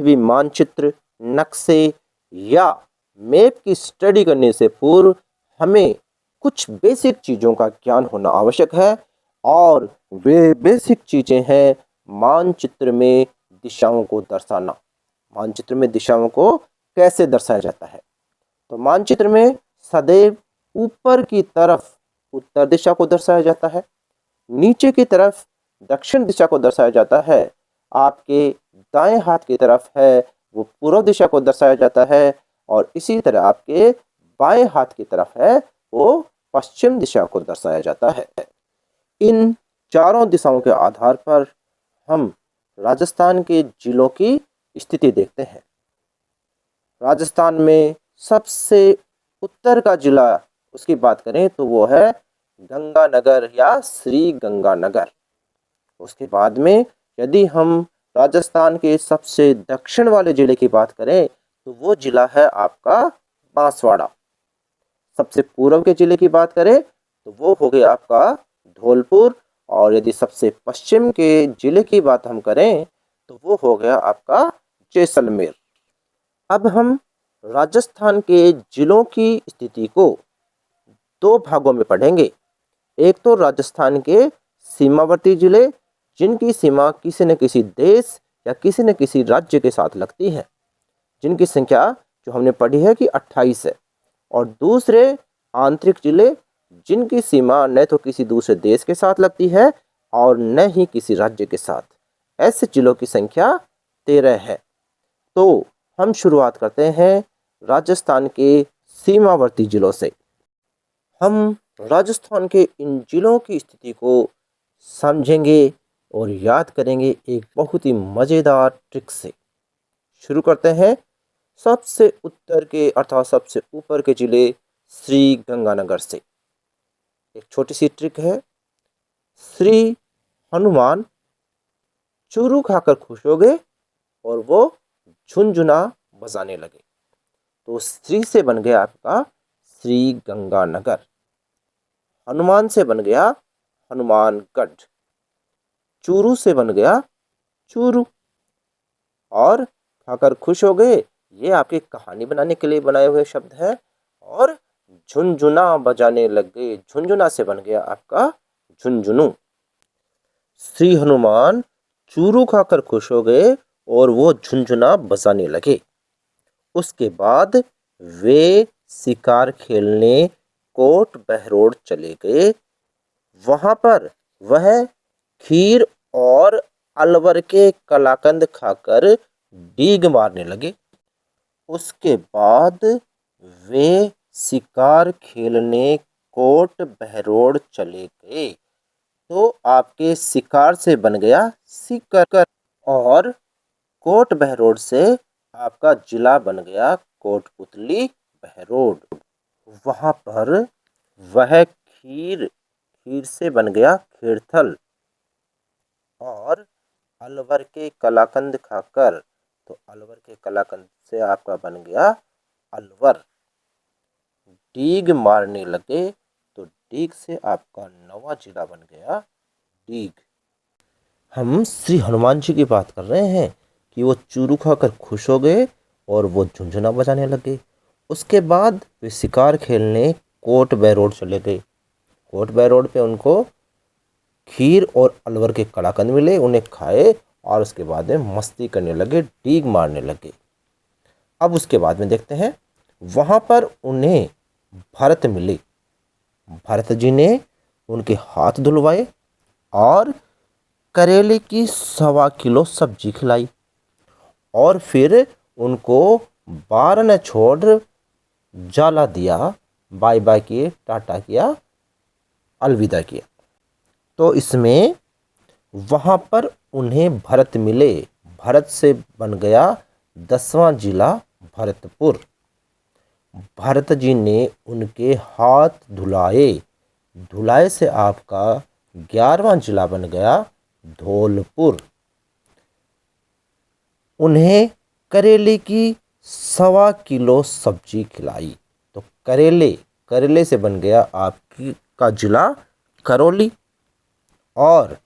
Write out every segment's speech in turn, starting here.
पृथ्वी मानचित्र, नक्शे या मैप की स्टडी करने से पूर्व हमें कुछ बेसिक चीज़ों का ज्ञान होना आवश्यक है और वे बेसिक चीज़ें हैं मानचित्र में दिशाओं को दर्शाना। मानचित्र में दिशाओं को कैसे दर्शाया जाता है? तो मानचित्र में सदैव ऊपर की तरफ उत्तर दिशा को दर्शाया जाता है, नीचे की तरफ दक्षिण दिशा को दर्शाया जाता है, आपके दाएं हाथ की तरफ है वो पूर्व दिशा को दर्शाया जाता है और इसी तरह आपके बाएं हाथ की तरफ है वो पश्चिम दिशा को दर्शाया जाता है। इन चारों दिशाओं के आधार पर हम राजस्थान के जिलों की स्थिति देखते हैं। राजस्थान में सबसे उत्तर का जिला उसकी बात करें तो वो है गंगानगर या श्री गंगानगर। उसके बाद में यदि हम राजस्थान के सबसे दक्षिण वाले जिले की बात करें तो वो जिला है आपका बांसवाड़ा। सबसे पूर्व के जिले की बात करें तो वो हो गया आपका धौलपुर और यदि सबसे पश्चिम के जिले की बात हम करें तो वो हो गया आपका जैसलमेर। अब हम राजस्थान के जिलों की स्थिति को दो भागों में पढ़ेंगे। एक तो राजस्थान के सीमावर्ती जिले जिनकी सीमा किसी न किसी देश या किसी न किसी राज्य के साथ लगती है, जिनकी संख्या जो हमने पढ़ी है कि 28 है, और दूसरे आंतरिक जिले जिनकी सीमा न तो किसी दूसरे देश के साथ लगती है और न ही किसी राज्य के साथ। ऐसे जिलों की संख्या 13 है। तो हम शुरुआत करते हैं राजस्थान के सीमावर्ती जिलों से। हम राजस्थान के इन जिलों की स्थिति को समझेंगे और याद करेंगे एक बहुत ही मज़ेदार ट्रिक से। शुरू करते हैं सबसे उत्तर के अर्थात सबसे ऊपर के जिले श्री गंगानगर से। एक छोटी सी ट्रिक है। श्री हनुमान चूरू खाकर खुश हो गए और वो झुनझुना बजाने लगे। तो श्री से बन गया आपका श्री गंगानगर, हनुमान से बन गया हनुमानगढ़, चूरू से बन गया चूरू, और खाकर खुश हो गए ये आपकी कहानी बनाने के लिए बनाए हुए शब्द है, और झुनझुना बजाने लगे, झुनझुना से बन गया आपका झुनझुनू। श्री हनुमान चूरू खाकर खुश हो गए और वो झुनझुना बजाने लगे। उसके बाद वे शिकार खेलने कोट बहरोड चले गए। वहाँ पर वह खीर और अलवर के कलाकंद खाकर डीग मारने लगे। उसके बाद वे शिकार खेलने कोट बहरोड चले गए। तो आपके शिकार से बन गया सीकर और कोट बहरोड से आपका जिला बन गया कोटपुतली बहरोड। वहाँ पर वह खीर से बन गया खीरथल और अलवर के कलाकंद खाकर, तो अलवर के कलाकंद से आपका बन गया अलवर। डीग मारने लगे तो डीग से आपका नवा जिला बन गया डीग। हम श्री हनुमान जी की बात कर रहे हैं कि वो चूरू खाकर खुश हो गए और वो झुनझुना बजाने लगे। उसके बाद वे शिकार खेलने कोट बहरोड चले गए। कोट बहरोड पे उनको खीर और अलवर के कलाकंद मिले, उन्हें खाए और उसके बाद में मस्ती करने लगे, डीग मारने लगे। अब उसके बाद में देखते हैं वहाँ पर उन्हें भरत मिले। भरत जी ने उनके हाथ धुलवाए और करेले की 1.25 किलो सब्जी खिलाई और फिर उनको बार न छोड़ जाला दिया, बाय बाय किए, टाटा किया, अलविदा किया। तो इसमें वहाँ पर उन्हें भरत मिले। भरत से बन गया 10वां जिला भरतपुर। भरत जी ने उनके हाथ धुलाए, धुलाए से आपका 11वां जिला बन गया धौलपुर। उन्हें करेले की 1.25 किलो सब्जी खिलाई, तो करेले से बन गया आपकी का जिला करौली, और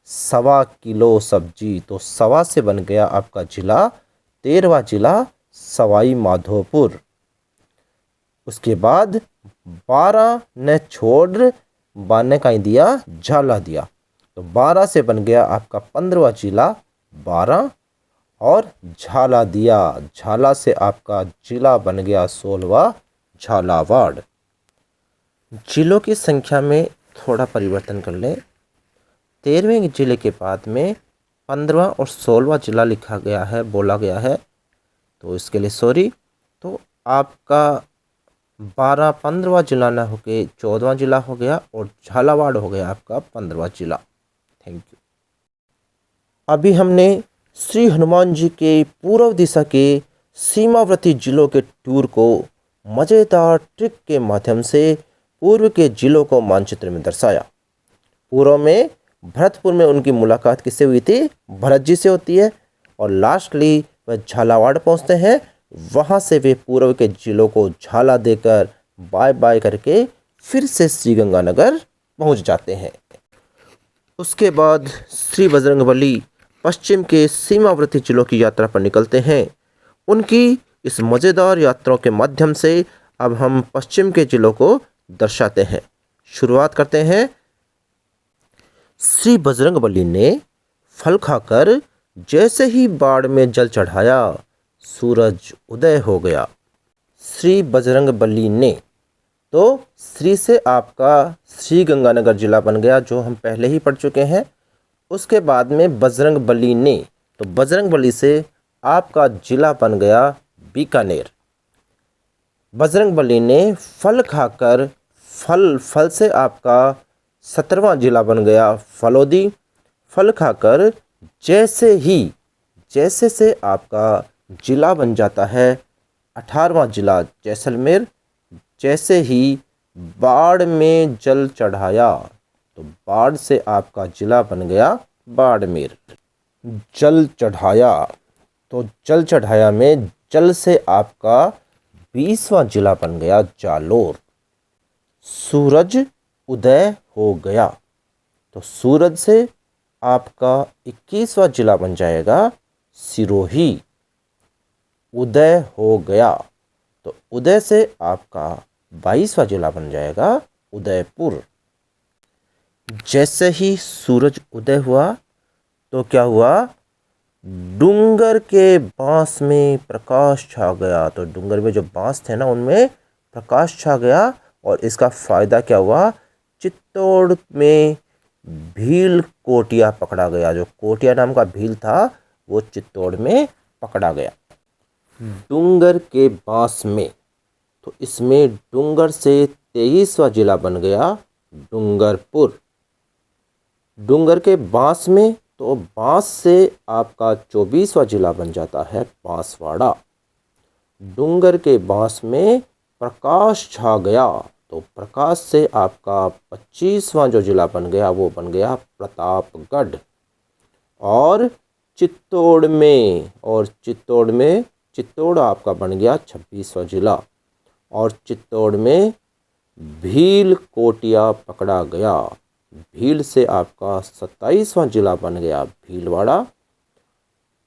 1.25 किलो सब्जी, तो 1.25 से बन गया आपका जिला 13वां जिला सवाई माधोपुर। उसके बाद 12 ने छोड़ 12 ने कहीं दिया झाला दिया, तो 12 से बन गया आपका 15वां जिला 12 और झाला दिया, झाला से आपका जिला बन गया 16वां झालावाड़। जिलों की संख्या में थोड़ा परिवर्तन कर लें। 13वें जिले के बाद में 15वां और 16वां जिला लिखा गया है, बोला गया है, तो इसके लिए सॉरी। तो आपका 12 15वां जिला ना होके 14वां जिला हो गया और झालावाड़ हो गया आपका 15वां जिला। Thank you. अभी हमने श्री हनुमान जी के पूर्व दिशा के सीमावर्ती जिलों के टूर को मज़ेदार ट्रिक के माध्यम से पूर्व के जिलों को मानचित्र में दर्शाया। पूर्व में भरतपुर में उनकी मुलाकात किससे हुई थी? भरत जी से होती है, और लास्टली वह झालावाड़ पहुंचते हैं। वहां से वे पूर्व के जिलों को झाला देकर बाय बाय करके फिर से श्री गंगानगर पहुंच जाते हैं। उसके बाद श्री बजरंगबली पश्चिम के सीमावर्ती जिलों की यात्रा पर निकलते हैं। उनकी इस मज़ेदार यात्राओं के माध्यम से अब हम पश्चिम के जिलों को दर्शाते हैं। शुरुआत करते हैं। श्री बजरंगबली ने फल खाकर जैसे ही बाड़ में जल चढ़ाया, सूरज उदय हो गया। श्री बजरंगबली ने, तो श्री से आपका श्री गंगानगर जिला बन गया, जो हम पहले ही पढ़ चुके हैं। उसके बाद में बजरंगबली ने, तो बजरंगबली से आपका जिला बन गया बीकानेर। बजरंगबली ने फल खाकर, फल से आपका 17वां जिला बन गया फलोदी। फल खाकर जैसे से आपका जिला बन जाता है 18वां जिला जैसलमेर। जैसे ही बाढ़ में जल चढ़ाया, तो बाढ़ से आपका जिला बन गया बाड़मेर। जल चढ़ाया, तो जल चढ़ाया में जल से आपका 20वां जिला बन गया जालोर। सूरज उदय हो गया, तो सूरज से आपका 21वां जिला बन जाएगा सिरोही। उदय हो गया, तो उदय से आपका 22वां जिला बन जाएगा उदयपुर। जैसे ही सूरज उदय हुआ, तो क्या हुआ? डूंगर के बांस में प्रकाश छा गया। तो डूंगर में जो बांस थे ना, उनमें प्रकाश छा गया, और इसका फ़ायदा क्या हुआ? चित्तौड़ में भील कोटिया पकड़ा गया। जो कोटिया नाम का भील था, वो चित्तौड़ में पकड़ा गया। डूंगर के बांस में, तो इसमें डूंगर से 23वां जिला बन गया डूंगरपुर। डूंगर के बांस में, तो बांस से आपका 24वां जिला बन जाता है बांसवाड़ा। डूंगर के बांस में प्रकाश छा गया, तो प्रकाश से आपका 25वां जो जिला बन गया, वो बन गया प्रतापगढ़। और चित्तौड़ में चित्तौड़ आपका बन गया 26वां जिला। और चित्तौड़ में भील कोटिया पकड़ा गया। भील से आपका 27वां जिला बन गया भीलवाड़ा।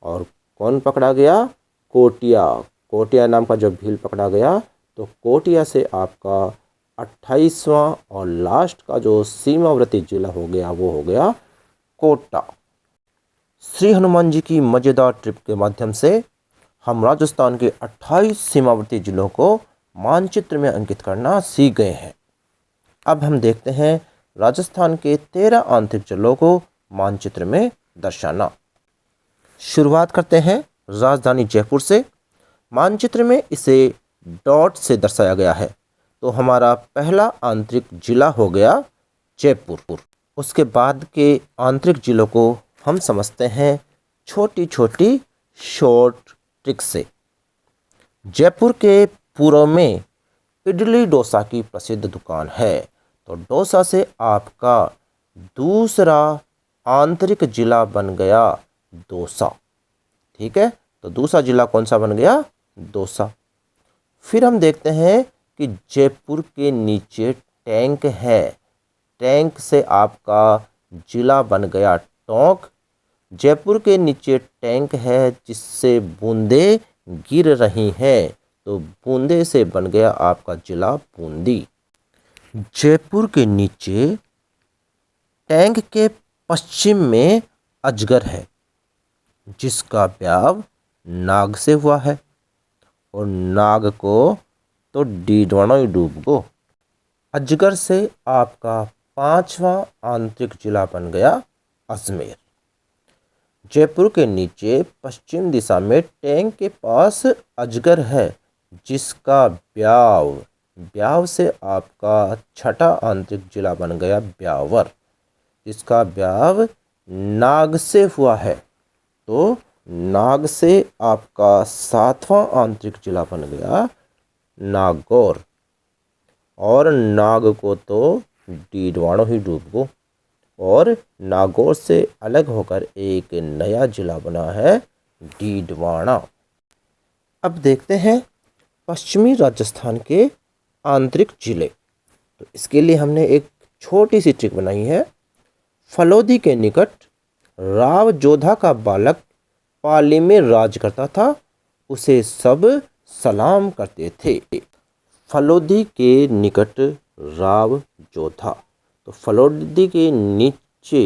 और कौन पकड़ा गया? कोटिया। कोटिया नाम का जो भील पकड़ा गया, तो कोटिया से आपका 28वां और लास्ट का जो सीमावर्ती जिला हो गया, वो हो गया कोटा। श्री हनुमान जी की मज़ेदार ट्रिप के माध्यम से हम राजस्थान के 28 सीमावर्ती जिलों को मानचित्र में अंकित करना सीख गए हैं। अब हम देखते हैं राजस्थान के 13 आंतरिक जिलों को मानचित्र में दर्शाना। शुरुआत करते हैं राजधानी जयपुर से। मानचित्र में इसे डॉट से दर्शाया गया है, तो हमारा पहला आंतरिक जिला हो गया जयपुर। उसके बाद के आंतरिक जिलों को हम समझते हैं छोटी छोटी शॉर्ट ट्रिक से। जयपुर के पूर्व में इडली डोसा की प्रसिद्ध दुकान है, तो डोसा से आपका दूसरा आंतरिक जिला बन गया दौसा। ठीक है, तो दूसरा जिला कौन सा बन गया? दौसा। फिर हम देखते हैं कि जयपुर के नीचे टैंक है। टैंक से आपका जिला बन गया टोंक। जयपुर के नीचे टैंक है जिससे बूंदें गिर रही हैं, तो बूंदे से बन गया आपका जिला बूंदी। जयपुर के नीचे टैंक के पश्चिम में अजगर है जिसका ब्याव नाग से हुआ है, और नाग को तो डीडवाणो डूब गो। अजगर से आपका 5वां आंतरिक जिला बन गया अजमेर। जयपुर के नीचे पश्चिम दिशा में टैंक के पास अजगर है जिसका ब्याव से आपका 6ठा आंतरिक जिला बन गया ब्यावर, जिसका ब्याव नाग से हुआ है, तो नाग से आपका 7वां आंतरिक जिला बन गया नागौर, और नाग को तो डीडवाणो ही डूब गो, और नागौर से अलग होकर एक नया जिला बना है डीडवाना। अब देखते हैं पश्चिमी राजस्थान के आंतरिक जिले। तो इसके लिए हमने एक छोटी सी ट्रिक बनाई है। फलोदी के निकट राव जोधा का बालक पाली में राज करता था, उसे सब सलाम करते थे। फलोदी के निकट राव जोधा, तो फलोदी के नीचे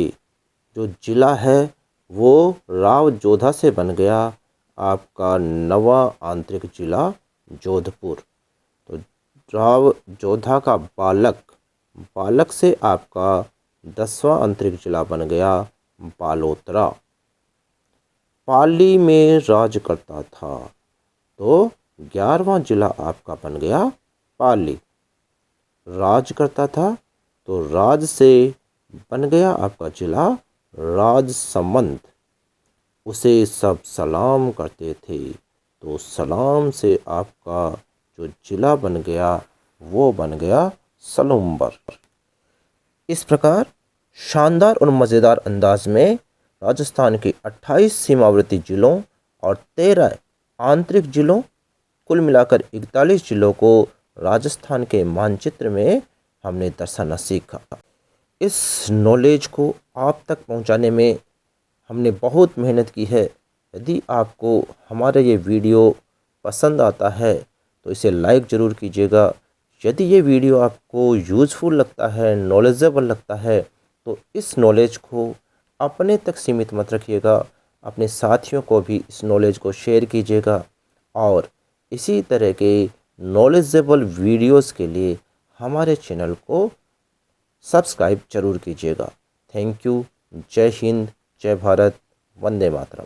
जो जिला है वो राव जोधा से बन गया आपका 9वां आंतरिक जिला जोधपुर। तो राव जोधा का बालक से आपका 10वां आंतरिक जिला बन गया बालोतरा। पाली में राज करता था, तो 11वां जिला आपका बन गया पाली। राज करता था तो राज से बन गया आपका जिला राजसमंद, उसे सब सलाम करते थे, तो सलाम से आपका जो जिला बन गया वो बन गया सलूम्बर। इस प्रकार शानदार और मज़ेदार अंदाज में राजस्थान के 28 सीमावर्ती जिलों और 13 आंतरिक जिलों, कुल मिलाकर 41 जिलों को राजस्थान के मानचित्र में हमने दर्शाना सीखा। इस नॉलेज को आप तक पहुंचाने में हमने बहुत मेहनत की है। यदि आपको हमारा ये वीडियो पसंद आता है तो इसे लाइक ज़रूर कीजिएगा। यदि ये वीडियो आपको यूज़फुल लगता है, नॉलेजेबल लगता है, तो इस नॉलेज को अपने तक सीमित मत रखिएगा, अपने साथियों को भी इस नॉलेज को शेयर कीजिएगा, और इसी तरह के नॉलेजेबल वीडियोस के लिए हमारे चैनल को सब्सक्राइब जरूर कीजिएगा। Thank you. जय हिंद, जय भारत, वंदे मातरम।